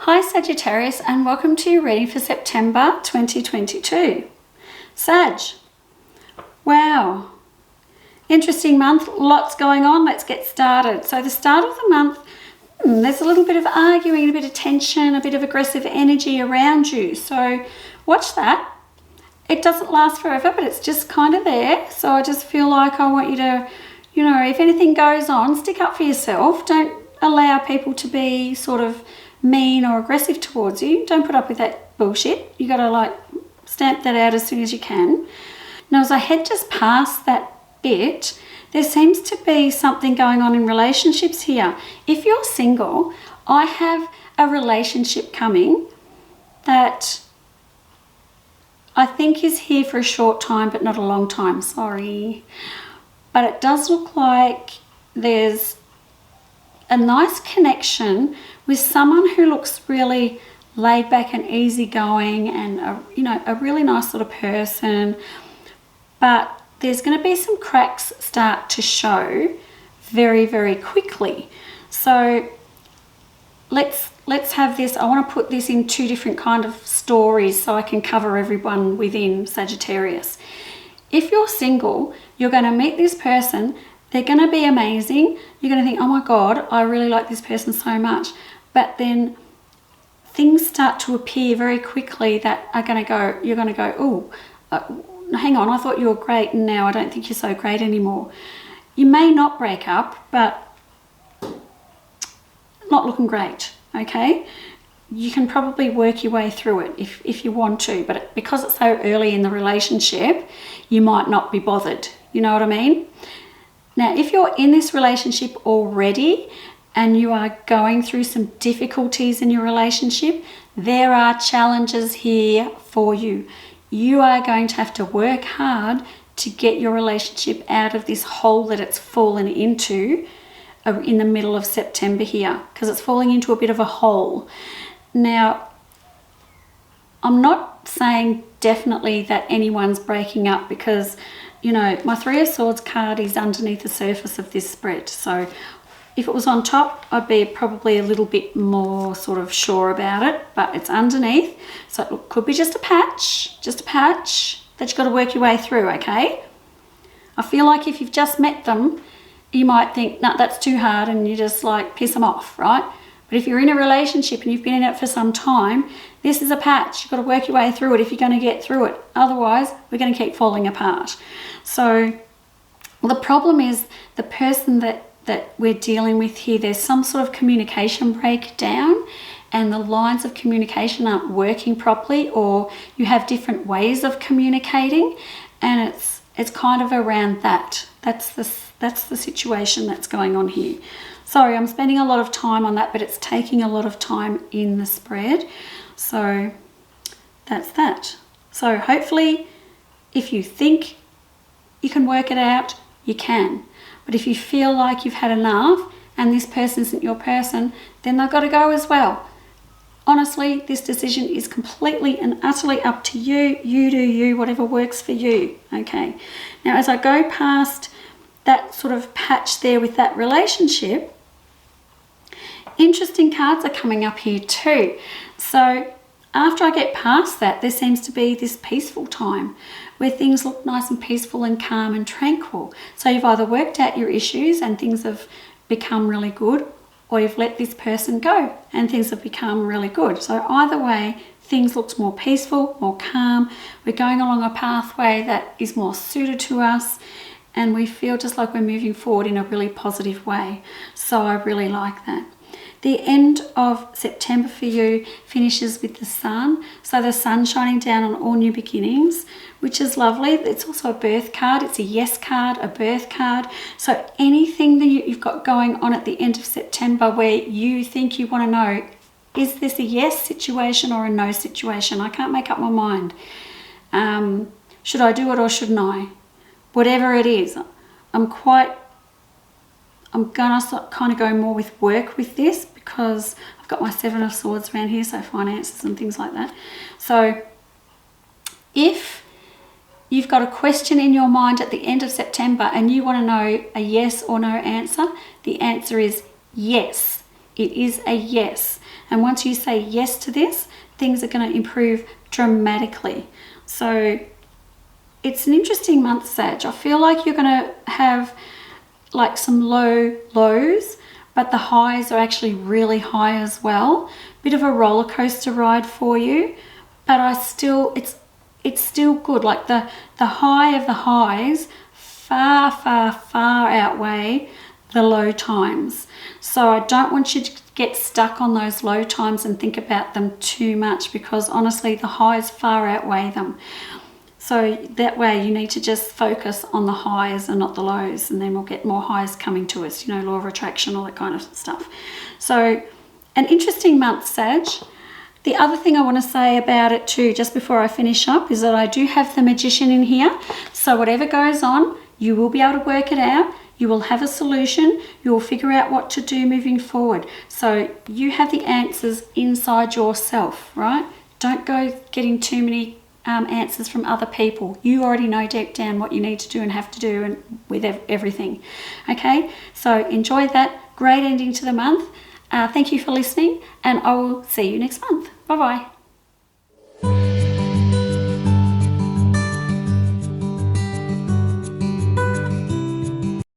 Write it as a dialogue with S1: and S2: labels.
S1: Hi Sagittarius, and welcome to your reading for September 2022. Sag, wow, interesting month, lots going on. Let's get started. So the start of the month, there's a little bit of arguing, a bit of tension, a bit of aggressive energy around you. So watch that. It doesn't last forever, but it's just kind of there. So I just feel like I want you to, if anything goes on, stick up for yourself. Don't allow people to be sort of mean or aggressive towards you. Don't put up with that bullshit. You got to stamp that out as soon as you can. Now, as I head just past that bit, there seems to be something going on in relationships here. If you're single, I have a relationship coming that I think is here for a short time, but not a long time. Sorry. But it does look like there's a nice connection with someone who looks really laid back and easygoing and a really nice sort of person. But there's going to be some cracks start to show very, very quickly. So let's have this. I want to put this in two different kind of stories so I can cover everyone within Sagittarius. If you're single, you're going to meet this person. They're going to be amazing. You're going to think, oh my God, I really like this person so much. But then things start to appear very quickly that are going to go, you're going to go, hang on, I thought you were great and now I don't think you're so great anymore. You may not break up, but not looking great, okay? You can probably work your way through it if you want to, but because it's so early in the relationship, you might not be bothered. You know what I mean? Now, if you're in this relationship already and you are going through some difficulties in your relationship, there are challenges here for you. You are going to have to work hard to get your relationship out of this hole that it's fallen into in the middle of September here, because it's falling into a bit of a hole. Now, I'm not saying definitely that anyone's breaking up because, my Three of Swords card is underneath the surface of this spread. So if it was on top, I'd be probably a little bit more sort of sure about it, but it's underneath. So it could be just a patch that you've got to work your way through, okay? I feel like if you've just met them, you might think, no, that's too hard, and you just piss them off, right? But if you're in a relationship and you've been in it for some time, this is a patch. You've got to work your way through it if you're going to get through it. Otherwise, we're going to keep falling apart. So the problem is the person that we're dealing with here, there's some sort of communication breakdown and the lines of communication aren't working properly, or you have different ways of communicating, and it's kind of around that. That's the situation that's going on here. Sorry, I'm spending a lot of time on that, but it's taking a lot of time in the spread. So that's that. So hopefully, if you think you can work it out, you can. But if you feel like you've had enough and this person isn't your person, then they've got to go as well. Honestly, this decision is completely and utterly up to you. You do you, whatever works for you. Okay. Now, as I go past that sort of patch there with that relationship, interesting cards are coming up here too. So after I get past that, there seems to be this peaceful time where things look nice and peaceful and calm and tranquil. So you've either worked out your issues and things have become really good, or you've let this person go and things have become really good. So either way, things look more peaceful, more calm. We're going along a pathway that is more suited to us, and we feel just like we're moving forward in a really positive way. So I really like that. The end of September for you finishes with the sun. So the sun shining down on all new beginnings, which is lovely. It's also a birth card. It's a yes card, a birth card. So anything that you've got going on at the end of September where you think you want to know, is this a yes situation or a no situation? I can't make up my mind. Should I do it or shouldn't I? Whatever it is, I'm going to kind of go more with work with this because I've got my Seven of Swords around here, so finances and things like that. So if you've got a question in your mind at the end of September and you want to know a yes or no answer, the answer is yes. It is a yes. And once you say yes to this, things are going to improve dramatically. So it's an interesting month, Sag. I feel like you're going to have like some low lows, but the highs are actually really high as well. Bit of a roller coaster ride for you, but it's still good. Like the high of the highs far, far, far outweigh the low times. So I don't want you to get stuck on those low times and think about them too much, because honestly the highs far outweigh them. So that way you need to just focus on the highs and not the lows, and then we'll get more highs coming to us, you know, law of attraction, all that kind of stuff. So an interesting month, Sag. The other thing I want to say about it too, just before I finish up, is that I do have the Magician in here. So whatever goes on, you will be able to work it out. You will have a solution. You will figure out what to do moving forward. So you have the answers inside yourself, right? Don't go getting too many answers from other people. You already know deep down what you need to do and have to do, and with everything. Okay, so enjoy that. Great ending to the month. Thank you for listening, and I will see you next month. Bye bye.